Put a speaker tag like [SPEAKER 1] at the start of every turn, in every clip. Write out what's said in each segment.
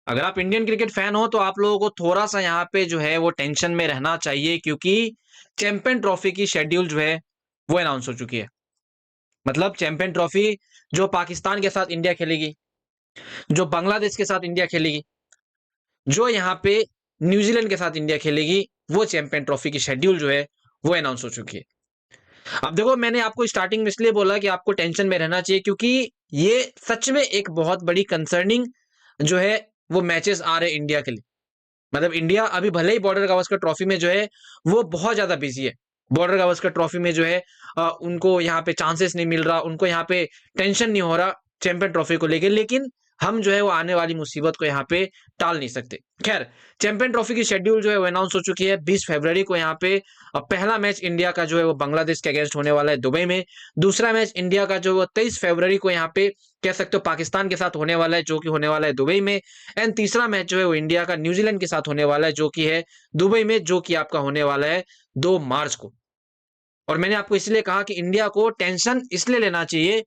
[SPEAKER 1] अगर आप Indian cricket fan हो तो आप लोगों को थोड़ा सा यहाँ पे जो है वो टेंशन में रहना चाहिए, क्योंकि चैंपियन ट्रॉफी की शेड्यूल जो है वो अनाउंस हो चुकी है। मतलब चैंपियन ट्रॉफी जो पाकिस्तान के साथ इंडिया खेलेगी, जो बांग्लादेश के साथ इंडिया खेलेगी, जो यहाँ पे न्यूजीलैंड के साथ इंडिया खेलेगी, वो चैंपियन ट्रॉफी की शेड्यूल जो है वो अनाउंस हो चुकी है। अब देखो, मैंने आपको स्टार्टिंग में इसलिए बोला कि आपको टेंशन में रहना चाहिए, क्योंकि ये सच में एक बहुत बड़ी कंसर्निंग जो है वो मैचेस आ रहे हैं इंडिया के लिए। मतलब इंडिया अभी भले ही बॉर्डर गावस्कर ट्रॉफी में जो है वो बहुत ज्यादा बिजी है। बॉर्डर गावस्कर ट्रॉफी में जो है उनको यहाँ पे चांसेस नहीं मिल रहा, उनको यहाँ पे टेंशन नहीं हो रहा चैंपियन ट्रॉफी को लेकर, लेकिन हम जो है वो आने वाली मुसीबत को यहाँ पे टाल नहीं सकते। खैर, चैंपियन ट्रॉफी की शेड्यूल जो है वो अनाउंस हो चुकी है 20 फरवरी को। यहाँ पे पहला मैच इंडिया का जो है वो बांग्लादेश के अगेंस्ट होने वाला है दुबई में। दूसरा मैच इंडिया का जो वो 23 फरवरी को यहाँ पे कह सकते हो पाकिस्तान के साथ होने वाला है, जो कि होने वाला है दुबई में। एंड तीसरा मैच जो है वो इंडिया का न्यूजीलैंड के साथ होने वाला है, जो कि है दुबई में, जो कि आपका होने वाला है 2 मार्च को। और मैंने आपको इसलिए कहा कि इंडिया को टेंशन इसलिए लेना चाहिए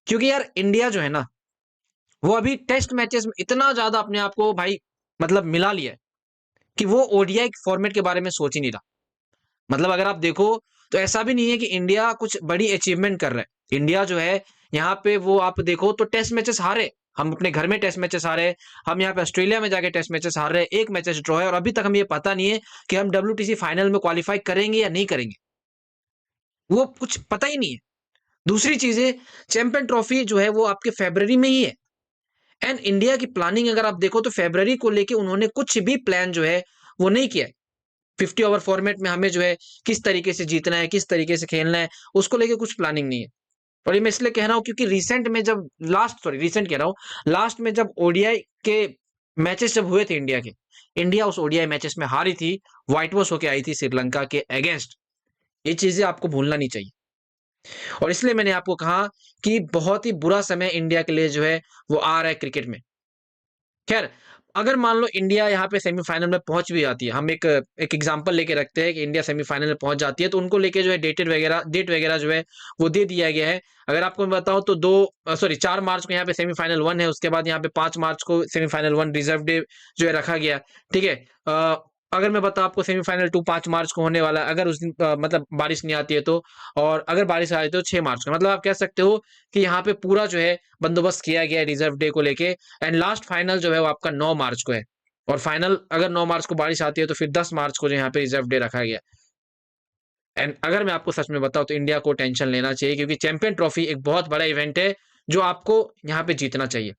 [SPEAKER 1] क्योंकि यार इंडिया जो है ना वो अभी टेस्ट मैचेस में इतना ज्यादा अपने आप को भाई मतलब मिला लिया है कि वो ओडीआई फॉर्मेट के बारे में सोच ही नहीं रहा। मतलब अगर आप देखो तो ऐसा भी नहीं है कि इंडिया कुछ बड़ी अचीवमेंट कर रहा है। इंडिया जो है यहाँ पे वो आप देखो तो टेस्ट मैचेस हारे, हम अपने घर में टेस्ट मैचेस हारे, हम यहाँ पे ऑस्ट्रेलिया में जाके टेस्ट मैचेस हार रहे हैं, एक मैचेस ड्रॉ है, और अभी तक हमें ये पता नहीं है कि हम डब्ल्यूटीसी फाइनल में क्वालिफाई करेंगे या नहीं करेंगे। वो कुछ पता ही नहीं है। दूसरी चीज है, चैंपियन ट्रॉफी जो है वो आपके फेब्रवरी में ही है। एंड इंडिया की प्लानिंग अगर आप देखो तो फेब्रवरी को लेके उन्होंने कुछ भी प्लान जो है वो नहीं किया है। 50 ओवर फॉर्मेट में हमें जो है किस तरीके से जीतना है, किस तरीके से खेलना है, उसको लेके कुछ प्लानिंग नहीं है। और ये मैं इसलिए कह रहा हूं क्योंकि रिसेंट कह रहा हूं, लास्ट में जब ओडीआई के मैचेस जब हुए थे इंडिया के, इंडिया उस ओडीआई मैचेस में हारी थी, व्हाइट वॉश होके आई थी श्रीलंका के अगेंस्ट। ये चीजें आपको भूलना नहीं चाहिए। और इसलिए मैंने आपको कहा कि बहुत ही बुरा समय इंडिया के लिए जो है वो आ रहा है क्रिकेट में। खैर, अगर मान लो इंडिया यहाँ पे सेमीफाइनल में पहुंच भी जाती है, हम एक एक एग्जांपल लेके रखते हैं कि इंडिया सेमीफाइनल में पहुंच जाती है, तो उनको लेके जो है डेट वगैरह जो है वो दे दिया गया है। अगर आपको मैं बताऊं तो 4 मार्च को यहाँ पे सेमीफाइनल 1 है, उसके बाद यहाँ पे 5 मार्च को सेमीफाइनल 1 रिजर्व डे जो है रखा गया। ठीक है। अगर मैं बताऊं आपको सेमीफाइनल 2 5 मार्च को होने वाला है, अगर उस दिन मतलब बारिश नहीं आती है तो, और अगर बारिश आ जाती है तो 6 मार्च को। मतलब आप कह सकते हो कि यहाँ पे पूरा जो है बंदोबस्त किया गया है रिजर्व डे को लेके। एंड लास्ट फाइनल जो है वो आपका 9 मार्च को है, और फाइनल अगर 9 मार्च को बारिश आती है तो फिर 10 मार्च को जो यहाँ पे रिजर्व डे रखा गया। एंड अगर मैं आपको सच में बताऊं तो इंडिया को टेंशन लेना चाहिए, क्योंकि चैंपियन ट्रॉफी एक बहुत बड़ा इवेंट है जो आपको यहाँ पे जीतना चाहिए।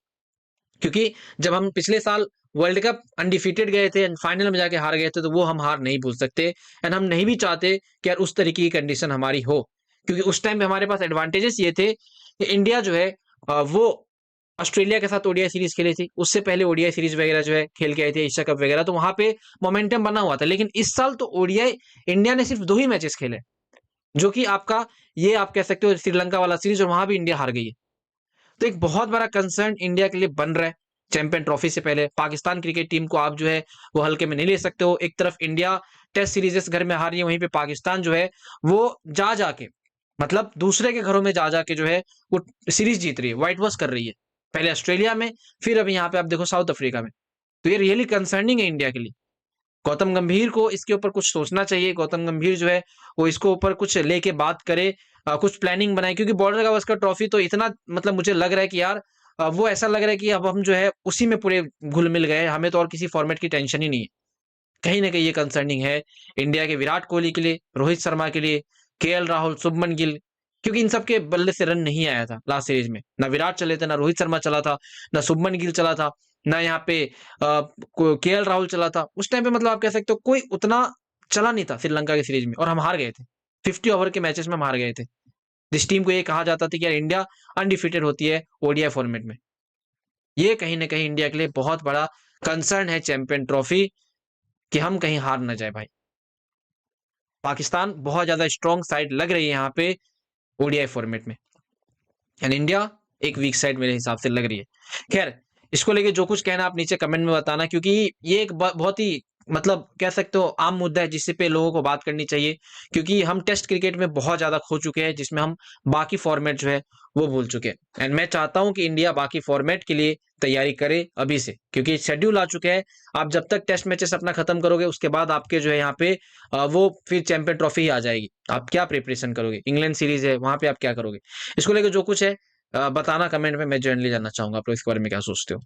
[SPEAKER 1] क्योंकि जब हम पिछले साल वर्ल्ड कप अनडिफीटेड गए थे एंड फाइनल में जाके हार गए थे, तो वो हम हार नहीं भूल सकते। एंड हम नहीं भी चाहते कि यार उस तरीके की कंडीशन हमारी हो, क्योंकि उस टाइम पे हमारे पास एडवांटेजेस ये थे कि इंडिया जो है वो ऑस्ट्रेलिया के साथ ओडीआई सीरीज खेली थी, उससे पहले ओडीआई सीरीज वगैरह जो है खेल के आई थी, एशिया कप वगैरह, तो वहां पे मोमेंटम बना हुआ था। लेकिन इस साल तो ओडीआई इंडिया ने सिर्फ 2 ही मैचेस खेले, जो कि आपका ये आप कह सकते हो श्रीलंका वाला सीरीज, और वहां भी इंडिया हार गई है। तो एक बहुत बड़ा कंसर्न इंडिया के लिए बन रहा है। चैंपियन ट्रॉफी से पहले पाकिस्तान क्रिकेट टीम को आप जो है वो हल्के में नहीं ले सकते हो। एक तरफ इंडिया टेस्ट सीरीजेस घर में हार रही है, वहीं पे पाकिस्तान जो है वो जा जाके मतलब दूसरे के घरों में जा जाके जो है वो सीरीज जीत रही है, व्हाइट वॉश कर रही है। पहले ऑस्ट्रेलिया में, फिर अभी यहाँ पे आप देखो साउथ अफ्रीका में। तो ये रियली कंसर्निंग है इंडिया के लिए। गौतम गंभीर को इसके ऊपर कुछ सोचना चाहिए। गौतम गंभीर जो है वो इसको ऊपर कुछ लेके बात करे, कुछ प्लानिंग बनाए, क्योंकि बॉर्डर गावस्कर ट्रॉफी तो इतना मतलब मुझे लग रहा है कि यार वो ऐसा लग रहा है कि अब हम जो है उसी में पूरे घुल मिल गए, हमें तो और किसी फॉर्मेट की टेंशन ही नहीं है। कहीं ना कहीं ये कंसर्निंग है इंडिया के विराट कोहली के लिए, रोहित शर्मा के लिए, केएल राहुल, शुभमन गिल, क्योंकि इन सब के बल्ले से रन नहीं आया था लास्ट सीरीज में। ना विराट चले थे, ना रोहित शर्मा चला था, ना शुभमन गिल चला था, ना यहाँ पे केएल राहुल चला था उस टाइम पे। मतलब आप कह सकते हो कोई उतना चला नहीं था श्रीलंका की सीरीज में, और हम हार गए थे। 50 ओवर के मैचेस में हम हार गए थे, जिस टीम को ये कहा जाता था कि यार इंडिया अनडिफिटेड होती है ओडीआई फॉर्मेट में। ये कहीं ना कहीं इंडिया के लिए बहुत बड़ा कंसर्न है चैंपियन ट्रॉफी, कि हम कहीं हार ना जाए भाई। पाकिस्तान बहुत ज्यादा स्ट्रॉन्ग साइड लग रही है यहाँ पे ओडीआई फॉर्मेट में, एंड इंडिया एक वीक साइड मेरे हिसाब से लग रही है। खैर, इसको लेके जो कुछ कहना आप नीचे कमेंट में बताना, क्योंकि ये एक बहुत ही मतलब कह सकते हो आम मुद्दा है जिस पे लोगों को बात करनी चाहिए, क्योंकि हम टेस्ट क्रिकेट में बहुत ज़्यादा खो चुके हैं, जिसमें हम बाकी फॉर्मेट जो है वो भूल चुके हैं। एंड मैं चाहता हूँ कि इंडिया बाकी फॉर्मेट के लिए तैयारी करे अभी से, क्योंकि शेड्यूल आ चुके हैं। आप जब तक टेस्ट मैचेस अपना खत्म करोगे उसके बाद आपके जो है यहाँ पे वो फिर चैंपियन ट्रॉफी ही आ जाएगी। आप क्या प्रिपरेशन करोगे? इंग्लैंड सीरीज है वहां पे आप क्या करोगे? इसको लेकर जो कुछ है बताना कमेंट में, मैं जनरली जानना चाहूंगा आप लोग इसके बारे में क्या सोचते हो।